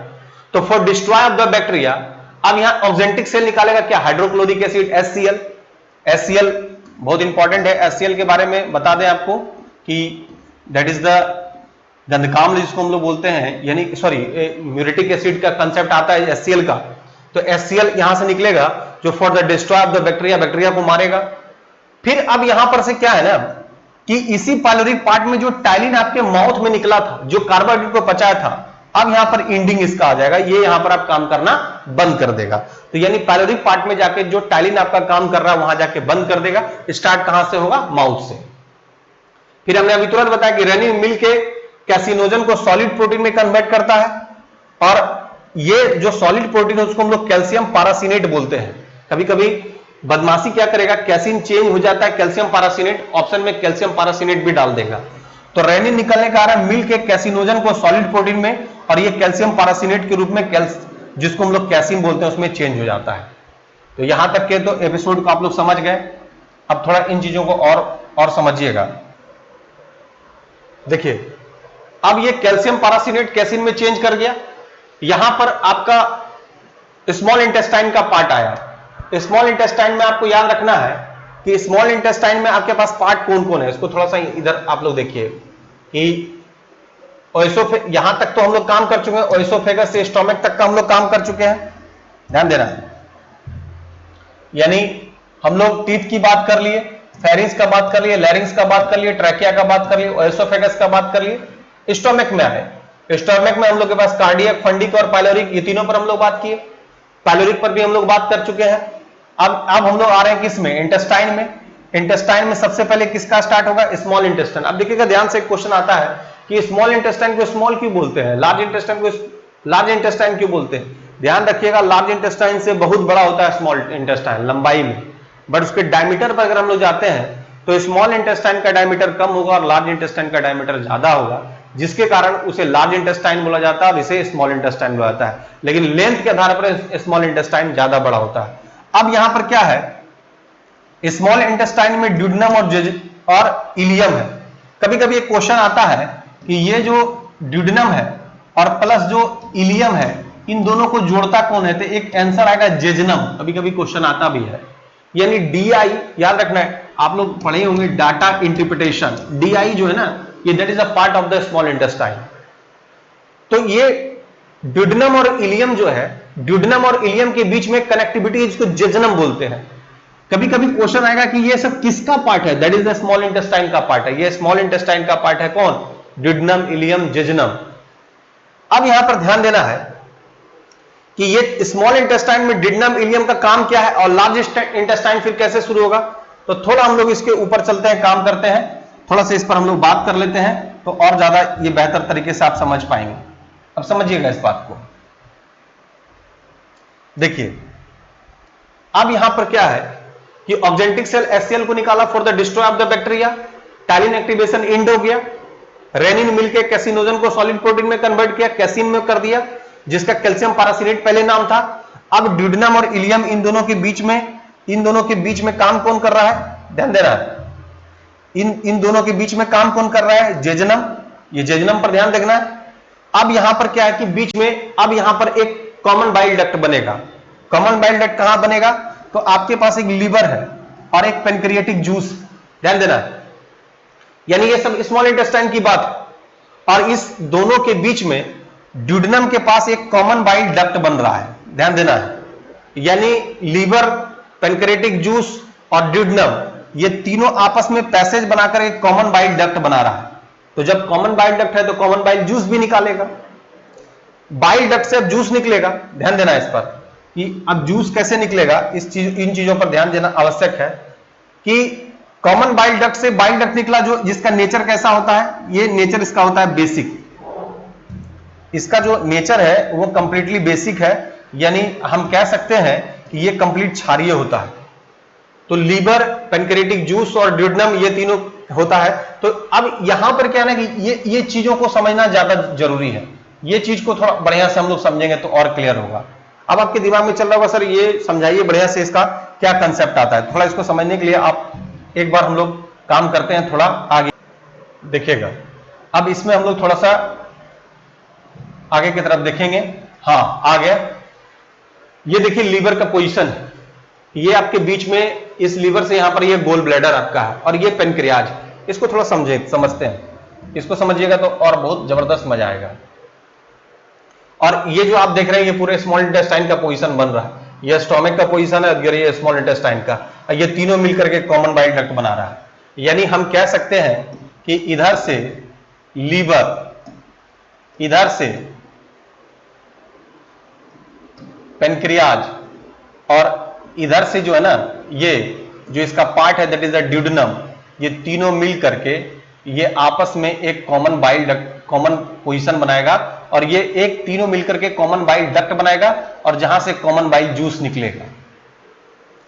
तो for destroy of the bacteria अब यहां ऑक्जेंटिक सेल निकालेगा क्या, हाइड्रोक्लोरिक एसिड, HCl। HCl बहुत इंपॉर्टेंट है, HCl के बारे में बता दें आपको कि दैट इज द गंधकाम्ल जिसको हम लोग बोलते हैं, यानी सॉरी म्यूरेटिक एसिड का कंसेप्ट आता है HCl का। तो HCl यहां से निकलेगा जो for the destroy of the bacteria, bacteria को मारेगा। फिर अब यहां पर से क्या है ना, कि इसी पाइलोरिक पार्ट में जो टाइलिन आपके माउथ में निकला था, जो कार्बोहाइड्रेट को पचाया था, अब यहां पर इंडिंग इसका आ जाएगा, ये यहां पर आप काम करना बंद कर देगा। तो यानी पाइलोरिक पार्ट में जाके जो टाइलिन आपका काम कर रहा है वहां जाके बंद कर देगा। स्टार्ट कहां से होगा? माउथ से। फिर हमने अभी तुरंत बताया कि रेनिन मिल के कैसिनोजन को सॉलिड प्रोटीन में कन्वर्ट करता है, और ये जो सॉलिड प्रोटीन है उसको हम लोग कैल्शियम पारासिनेट बोलते हैं। कभी कभी बदमाशी क्या करेगा, कैसिन चेंज हो जाता है कैल्शियम पारासिनेट, ऑप्शन में कैल्शियम पारासिनेट भी डाल देगा। तो रेनिन निकलने का कारण मिल के कैसिनोजन को सॉलिड प्रोटीन में, और ये कैल्शियम पारासिनेट के रूप में जिसको हम लोग कैसिन बोलते हैं उसमें चेंज हो जाता है। तो यहां तक के तो एपिसोड को आप लोग समझ गए। अब थोड़ा इन चीजों को और समझिएगा। देखिए, अब ये कैल्शियम पारासिनेट कैसिन में चेंज कर गया। यहां पर आपका स्मॉल इंटेस्टाइन का पार्ट आया। स्मॉल इंटेस्टाइन में आपको याद रखना है कि स्मॉल इंटेस्टाइन में आपके पास पार्ट कौन कौन है। इसको थोड़ा सा इधर आप लोग देखिए कि यहां तक तो हम लोग काम कर चुके हैं, ओएसोफेगस से स्टोमक तक का हम लोग काम कर चुके हैं, ध्यान देना है। यानी हम लोग टीथ की बात कर लिए, फेरिंग्स का बात कर लिए, लैरिंग्स का बात कर लिए, ट्रैकिया का बात कर लिए, ओएसोफेगस का बात कर लिए। स्टोमक में आए, स्टोमक में हम लोग के पास कार्डियक, फंडिक और पाइलोरिक, ये तीनों पर हम लोग बात किए। पाइलोरिक पर भी हम लोग बात कर चुके हैं। अब हम लोग आ रहे हैं किसमें? इंटेस्टाइन में। इंटेस्टाइन में सबसे पहले किसका स्टार्ट होगा? Small intestine. अब देखिएगा ध्यान से, एक क्वेश्चन आता है कि स्मॉल इंटेस्टाइन को स्मॉल क्यों बोलते हैं, लार्ज इंटेस्टाइन को लार्ज इंटेस्टाइन क्यों बोलते हैं? ध्यान रखिएगा, लार्ज इंटेस्टाइन से बहुत बड़ा होता है स्मॉल इंटेस्टाइन लंबाई में, बट उसके डायमीटर पर अगर हम लोग जाते हैं तो स्मॉल इंटेस्टाइन का डायमीटर कम होगा और लार्ज इंटेस्टाइन का डायमीटर ज्यादा होगा, जिसके कारण उसे लार्ज इंटेस्टाइन बोला जाता है और इसे स्मॉल इंटेस्टाइन बोला जाता है। लेकिन लेंथ के आधार पर स्मॉल इंटेस्टाइन ज्यादा बड़ा होता है। अब यहां पर क्या है? स्मॉल इंटेस्टाइन में ड्यूडेनम और इलियम है। कभी कभी एक क्वेश्चन आता है कि ये जो ड्यूडेनम है और प्लस जो इलियम है, इन दोनों को जोड़ता कौन है? तो एक आंसर आएगा जेजनम। कभी कभी क्वेश्चन आता भी है। यानी DI याद रखना है, आप लोग पढ़े होंगे डाटा इंटरप्रिटेशन। DI जो है ना, ये that is a part of the small intestine. तो ये ड्यूडेनम और इलियम जो है, ड्यूडेनम और इलियम के बीच में कनेक्टिविटी, इसको जेजनम बोलते हैं। कभी कभी क्वेश्चन आएगा कि ये सब किसका पार्ट है? That is the small intestine का पार्ट है। ये स्मॉल इंटेस्टाइन का पार्ट है कौन? Duodenum, ileum, jejunum. अब यहां पर ध्यान देना है कि ये स्मॉल इंटेस्टाइन में ड्यूडेनम, इलियम का काम क्या है और लार्ज इंटेस्टाइन फिर कैसे शुरू होगा। तो थोड़ा हम लोग इसके ऊपर चलते हैं, काम करते हैं, थोड़ा सा इस पर हम लोग बात कर लेते हैं, तो और ज्यादा ये बेहतर तरीके से आप समझ पाएंगे। अब समझिएगा इस बात को। देखिए, अब यहां पर क्या है कि ऑक्जेंटिक सेल HCl को निकाला for the destroy of the bacteria, टाइलिन एक्टिवेशन इंड हो गया, रेनिन मिलकर कैसिनोजन को सॉलिड प्रोटीन में कन्वर्ट किया, कैसिन में कर दिया, जिसका कैल्शियम पारासिनेट पहले नाम था। अब ड्यूडेनम और इलियम, इन दोनों के बीच में काम कौन कर रहा है? ध्यान देना है, इन दोनों के बीच में काम कौन कर रहा है? जेजनम। ये जेजनम पर ध्यान देखना है। अब यहां पर क्या है कि बीच में अब यहां पर एक कॉमन बाइल डक्ट बनेगा। कॉमन बाइल डक्ट कहां बनेगा? तो आपके पास एक लीवर है और एक पेनक्रिएटिक जूस, ध्यान देना है। यानी ये सब स्मॉल इंटेस्टाइन की बात है, और इस दोनों के बीच में ड्यूडेनम के पास एक कॉमन बाइल डक्ट बन रहा है, ध्यान देना है। यानी लीवर, पेनक्रिएटिक जूस और ड्यूडेनम, ये तीनों आपस में पैसेज बनाकर एक कॉमन बाइल डक्ट बना रहा है। तो जब कॉमन बाइल डक्ट है तो कॉमन बाइल जूस भी निकालेगा, बाइल डक्ट से अब जूस निकलेगा। ध्यान देना इस पर कि अब जूस कैसे निकलेगा, इन चीजों पर ध्यान देना आवश्यक है कि कॉमन बाइल डक्ट से बाइल डक्ट निकला, जो जिसका नेचर कैसा होता है? ये नेचर इसका होता है बेसिक। इसका जो नेचर है वो कंप्लीटली बेसिक है, यानी हम कह सकते हैं कि ये कंप्लीट क्षारीय होता है। तो लीवर, पेनक्रिएटिक जूस और ड्यूडेनम, ये तीनों होता है। तो अब यहां पर क्या है ना कि ये चीजों को समझना ज्यादा जरूरी है। ये चीज को थोड़ा बढ़िया से हम लोग समझेंगे तो और क्लियर होगा। अब आपके दिमाग में चल रहा होगा, सर ये समझाइए बढ़िया से, इसका क्या कंसेप्ट आता है। थोड़ा इसको समझने के लिए आप एक बार हम लोग काम करते हैं, थोड़ा आगे देखिएगा। अब इसमें हम लोग थोड़ा सा आगे की तरफ देखेंगे। हाँ, आ गया। ये देखिए लीवर का पोजीशन है, ये आपके बीच में, इस लीवर से यहां पर ये गोल ब्लैडर आपका है और ये पेनक्रियाज। इसको थोड़ा समझते हैं, इसको समझिएगा तो और बहुत जबरदस्त मजा आएगा। और ये जो आप देख रहे हैं ये पूरे स्मॉल इंटेस्टाइन का पोजीशन बन रहा है, ये स्टोमक का पोजीशन है और ये स्मॉल इंटेस्टाइन का, ये तीनों मिलकर के कॉमन बाइल डक्ट बना रहा है। यानी हम कह सकते हैं कि इधर से लीवर, इधर से पेनक्रियाज और इधर से जो है ना ये जो इसका पार्ट है दैट इज द ड्यूडेनम, ये तीनों मिल करके ये आपस में एक common bile duct, common position बनाएगा और ये एक तीनों मिलकर के कॉमन बाइल डक्ट बनाएगा और जहां से कॉमन बाइल जूस निकलेगा,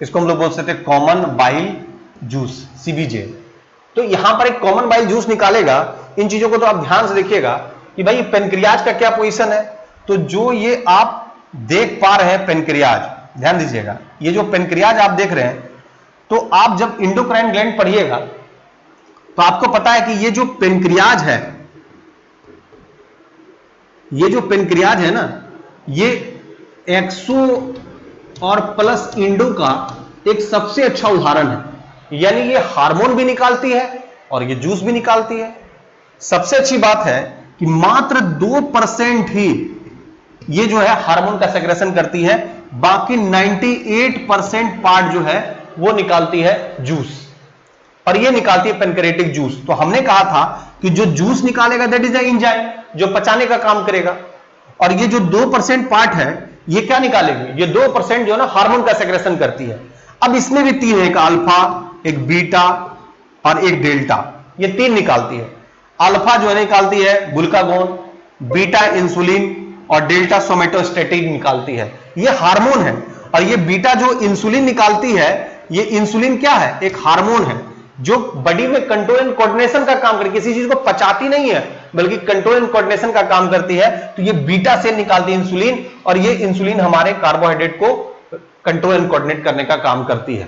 इसको हम लोग बोल सकते हैं कॉमन बाइल जूस, सीबीजे। तो यहां पर एक कॉमन बाइल जूस निकालेगा। इन चीजों को तो आप ध्यान से देखिएगा कि भाई पेनक्रियाज का क्या पोजीशन है। तो जो ये आप देख पा रहे हैं पेनक्रियाज, ध्यान दीजिएगा, ये जो पेनक्रियाज आप देख रहे हैं, तो आप जब इंडोक्राइन ग्लैंड पढ़िएगा तो आपको पता है कि ये जो पेनक्रियाज है, ये जो पेनक्रियाज है ना, ये एक्सो और प्लस इंडो का एक सबसे अच्छा उदाहरण है। यानी ये हार्मोन भी निकालती है और ये जूस भी निकालती है। सबसे अच्छी बात है कि मात्र 2% ही ये जो है हार्मोन का सेक्रेशन करती है, बाकी 98% पार्ट जो है वो निकालती है जूस, और ये निकालती है पेनक्रियाटिक जूस। तो हमने कहा था कि जो जूस निकालेगा दैट इज द एंजाइम, जो पचाने का काम करेगा, और ये जो 2% पार्ट है ये क्या निकालेगी, ये 2% जो है ना हार्मोन का सेक्रेशन करती है। अब इसमें भी 3 है, एक अल्फा, एक बीटा और एक डेल्टा, ये 3 निकालती है। अल्फा जो है निकालती है ग्लूकागोन, बीटा इंसुलिन और डेल्टा सोमेटोस्टेटिन निकालती है, ये हार्मोन है। और ये बीटा जो इंसुलिन निकालती है, ये इंसुलिन क्या है, एक हार्मोन है जो बॉडी में कंट्रोल एंड कोऑर्डिनेशन का काम करती है, किसी चीज को पचाती नहीं है बल्कि कंट्रोल एंड कोऑर्डिनेशन का काम करती है। तो ये बीटा से निकालती है इंसुलिन, और ये इंसुलिन हमारे कार्बोहाइड्रेट को कंट्रोल एंड कोऑर्डिनेट करने का काम करती है।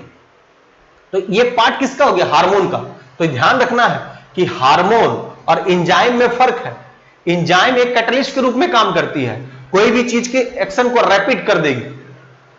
तो ये पार्ट किसका हो गया, हार्मोन का। तो ध्यान रखना है कि हार्मोन और एंजाइम में फर्क है। एंजाइम एक कैटलिस्ट के रूप में काम करती है, कोई भी चीज के एक्शन को रैपिड कर देगी।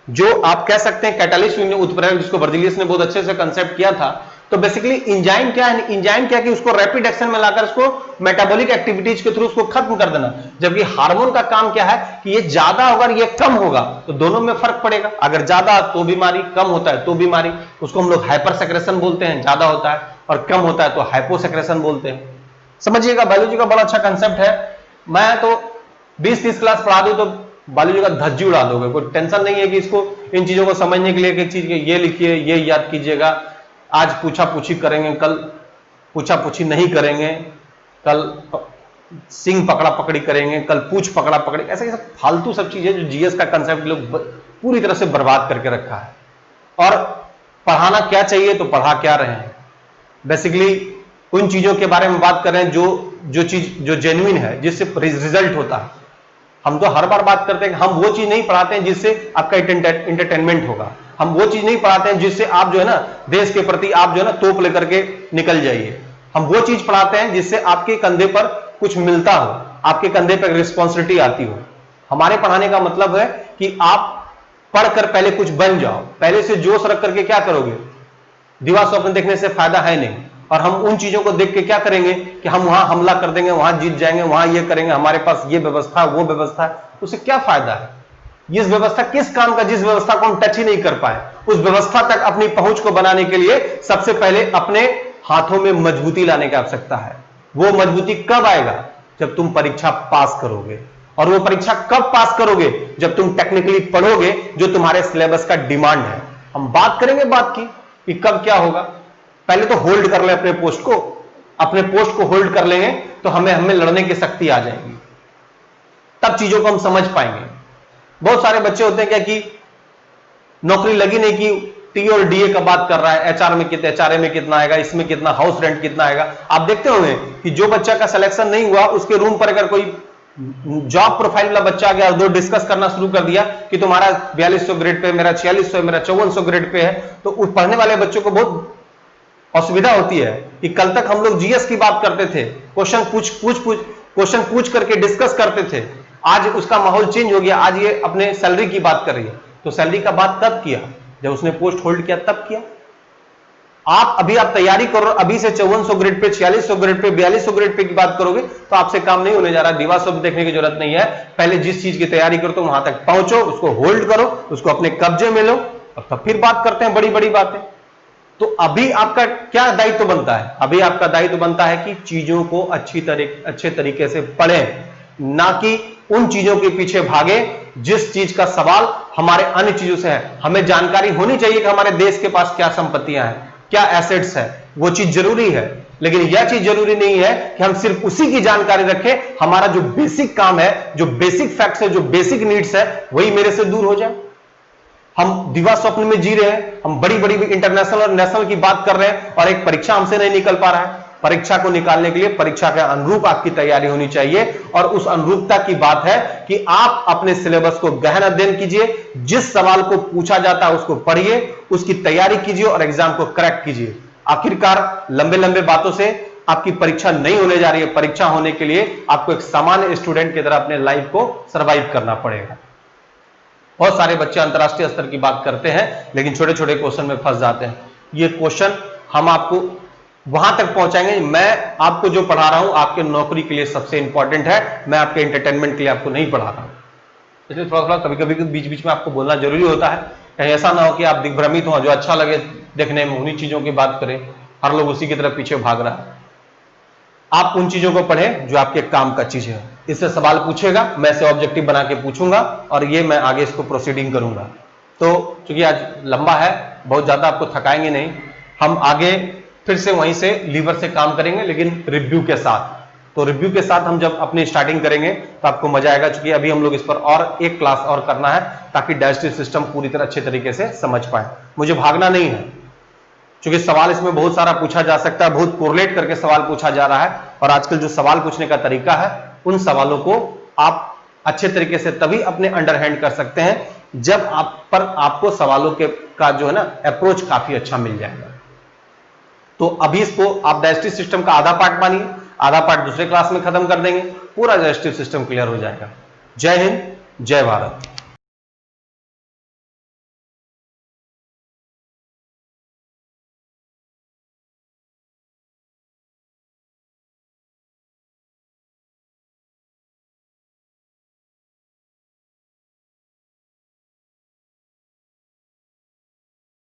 जो आप कह सकते हैं कैटलिस्ट उत्प्रेरक, जिसको वर्जिलियस ने बहुत अच्छे से कंसेप्ट किया था। तो बेसिकली एंजाइम क्या है, एंजाइम क्या कि उसको रैपिड एक्शन में लाकर उसको मेटाबॉलिक एक्टिविटीज के थ्रू उसको खत्म कर देना। जबकि हार्मोन का काम क्या है कि ये ज्यादा होगा और ये कम होगा, तो दोनों में फर्क पड़ेगा। अगर ज्यादा तो बीमारी, कम होता है तो बीमारी, उसको हम लोग हाइपर सेक्रेशन बोलते हैं, ज्यादा होता है, और कम होता है तो हाइपो सेक्रेशन बोलते हैं। समझिएगा, बायोलॉजी का बड़ा अच्छा कंसेप्ट है। मैं तो 20-30 क्लास पढ़ा दूं तो बायोलॉजी का धज्जी उड़ा दोगे। कोई टेंशन नहीं है कि इसको इन चीजों को समझने के लिए एक चीज ये लिखिए, ये याद कीजिएगा, आज पूछा पूछी करेंगे, कल पूछा पूछी नहीं करेंगे, कल सिंह पकड़ा पकड़ी करेंगे, कल पूछ पकड़ा पकड़ी, ऐसे सब फालतू सब चीजें जो जीएस का कंसेप्ट लोग पूरी तरह से बर्बाद करके रखा है। और पढ़ाना क्या चाहिए तो पढ़ा क्या रहे हैं। बेसिकली उन चीजों के बारे में बात कर रहे हैं जो चीज जो जेन्युइन है, जिससे रिजल्ट होता है। हम तो हर बार बात करते हैं कि हम वो चीज नहीं पढ़ाते हैं जिससे आपका एंटरटेनमेंट होगा, हम वो चीज नहीं पढ़ाते हैं जिससे आप जो है ना देश के प्रति आप जो है ना तोप लेकर के निकल जाइए। हम वो चीज पढ़ाते हैं जिससे आपके कंधे पर कुछ मिलता हो, आपके कंधे पर रिस्पॉन्सिबिलिटी आती हो। हमारे पढ़ाने का मतलब है कि आप पढ़कर पहले कुछ बन जाओ। पहले से जोश रख करके क्या करोगे, दिवा स्वप्न देखने से फायदा है नहीं। और हम उन चीजों को देख के क्या करेंगे कि हम वहां हमला कर देंगे, वहां जीत जाएंगे, वहां ये करेंगे, हमारे पास ये व्यवस्था वो व्यवस्था है, उससे क्या फायदा है। इस व्यवस्था किस काम का जिस व्यवस्था को हम टच ही नहीं कर पाए। उस व्यवस्था तक अपनी पहुंच को बनाने के लिए सबसे पहले अपने हाथों में मजबूती लाने की आवश्यकता है। वो मजबूती कब आएगा, जब तुम परीक्षा पास करोगे। और वो परीक्षा कब पास करोगे, जब तुम टेक्निकली पढ़ोगे जो तुम्हारे सिलेबस का डिमांड है। हम बात करेंगे बात की कि कब क्या होगा। पहले तो होल्ड कर ले अपने पोस्ट को, अपने पोस्ट को होल्ड कर लेंगे तो हमें लड़ने की शक्ति आ जाएगी, तब चीजों को हम समझ पाएंगे। बहुत सारे बच्चे होते हैं क्या कि नौकरी लगी नहीं की टी और डीए का बात कर रहा है, एचआर में कितना, एचआरए में कितना आएगा, इसमें कितना, हाउस रेंट कितना आएगा। आप देखते होंगे कि जो बच्चा का सिलेक्शन नहीं हुआ उसके रूम पर अगर कोई जॉब प्रोफाइल वाला बच्चा आ गया और दो डिस्कस करना शुरू कर दिया कि तुम्हारा 4200 ग्रेड पे, मेरा 4600, मेरा 5400 ग्रेड पे है, तो उस पढ़ने वाले बच्चों को बहुत असुविधा होती है कि कल तक हम लोग जीएस की बात करते थे, क्वेश्चन पूछ करके डिस्कस करते थे, आज उसका माहौल चेंज हो गया, आज ये अपने सैलरी की बात कर रही है। तो सैलरी का बात तब किया जब उसने पोस्ट होल्ड किया, तब किया। आप तैयारी करो, अभी से 5400 grade pay, 4600 grade pay, 4200 grade pay की बात करोगे तो आपसे काम नहीं होने जा रहा। दिवा सब देखने की जरूरत नहीं है। पहले जिस चीज की तैयारी करो तो वहां तक पहुंचो, उसको होल्ड करो, उसको अपने कब्जे में लो, और तब फिर बात करते हैं बड़ी बड़ी बातें। तो अभी आपका क्या दायित्व बनता है? अभी आपका दायित्व बनता है कि चीजों को अच्छे तरीके से पढ़ें, ना कि उन चीजों के पीछे भागे जिस चीज का सवाल हमारे अन्य चीजों से है। हमें जानकारी होनी चाहिए कि हमारे देश के पास क्या संपत्तियां हैं, क्या एसेट्स है, वो चीज जरूरी है, लेकिन यह चीज जरूरी नहीं है कि हम सिर्फ उसी की जानकारी रखें। हमारा जो बेसिक काम है, जो बेसिक फैक्ट्स है, जो बेसिक नीड्स है, वही मेरे से दूर हो जाए। हम दिवा स्वप्न में जी रहे हैं, हम बड़ी बड़ी इंटरनेशनल और नेशनल की बात कर रहे हैं और एक परीक्षा हमसे नहीं निकल पा रहा है। परीक्षा को निकालने के लिए परीक्षा के अनुरूप आपकी तैयारी होनी चाहिए, और उस अनुरूपता की बात है कि आप अपने सिलेबस को गहन अध्ययन कीजिए, जिस सवाल को पूछा जाता है उसको पढ़िए, उसकी तैयारी कीजिए और एग्जाम को क्रैक कीजिए। आखिरकार लंबे लंबे बातों से आपकी परीक्षा नहीं होने जा रही है। परीक्षा होने के लिए आपको एक सामान्य स्टूडेंट की तरह अपने लाइफ को सर्वाइव करना पड़ेगा। बहुत सारे बच्चे अंतरराष्ट्रीय स्तर की बात करते हैं, लेकिन छोटे छोटे क्वेश्चन में फंस जाते हैं। ये क्वेश्चन हम आपको वहां तक पहुंचाएंगे। मैं आपको जो पढ़ा रहा हूं आपके नौकरी के लिए सबसे इंपॉर्टेंट है, मैं आपके एंटरटेनमेंट के लिए आपको नहीं पढ़ा रहा हूं। इसलिए थोड़ा थोड़ा कभी कभी बीच बीच में आपको बोलना जरूरी होता है, कहीं ऐसा ना हो कि आप दिग्भ्रमित हो, जो अच्छा लगे देखने में उन्हीं चीजों की बात करें, हर लोग उसी की तरफ पीछे भाग रहा है। आप उन चीजों को पढ़ें जो आपके काम का चीज है। इससे सवाल पूछेगा, मैं इसे ऑब्जेक्टिव बना के पूछूंगा और ये मैं आगे इसको प्रोसीडिंग करूंगा। तो चूंकि आज लंबा है, बहुत ज्यादा आपको थकाएंगे नहीं, हम आगे फिर से वहीं से लीवर से काम करेंगे, लेकिन रिव्यू के साथ। तो रिव्यू के साथ हम जब अपनी स्टार्टिंग करेंगे तो आपको मजा आएगा, क्योंकि अभी हम लोग इस पर और एक क्लास और करना है ताकि डाइजेस्टिव सिस्टम पूरी तरह अच्छे तरीके से समझ पाए। मुझे भागना नहीं है, क्योंकि सवाल इसमें बहुत सारा पूछा जा सकता है, बहुत कोरिलेट करके सवाल पूछा जा रहा है, और आजकल जो सवाल पूछने का तरीका है, उन सवालों को आप अच्छे तरीके से तभी अपने अंडर हैंड कर सकते हैं जब आपको सवालों के का जो है ना अप्रोच काफी अच्छा मिल जाएगा। तो अभी इसको आप डाइजेस्टिव सिस्टम का आधा पार्ट मानिए, आधा पार्ट दूसरे क्लास में खत्म कर देंगे, पूरा डाइजेस्टिव सिस्टम क्लियर हो जाएगा। जय हिंद, जय भारत।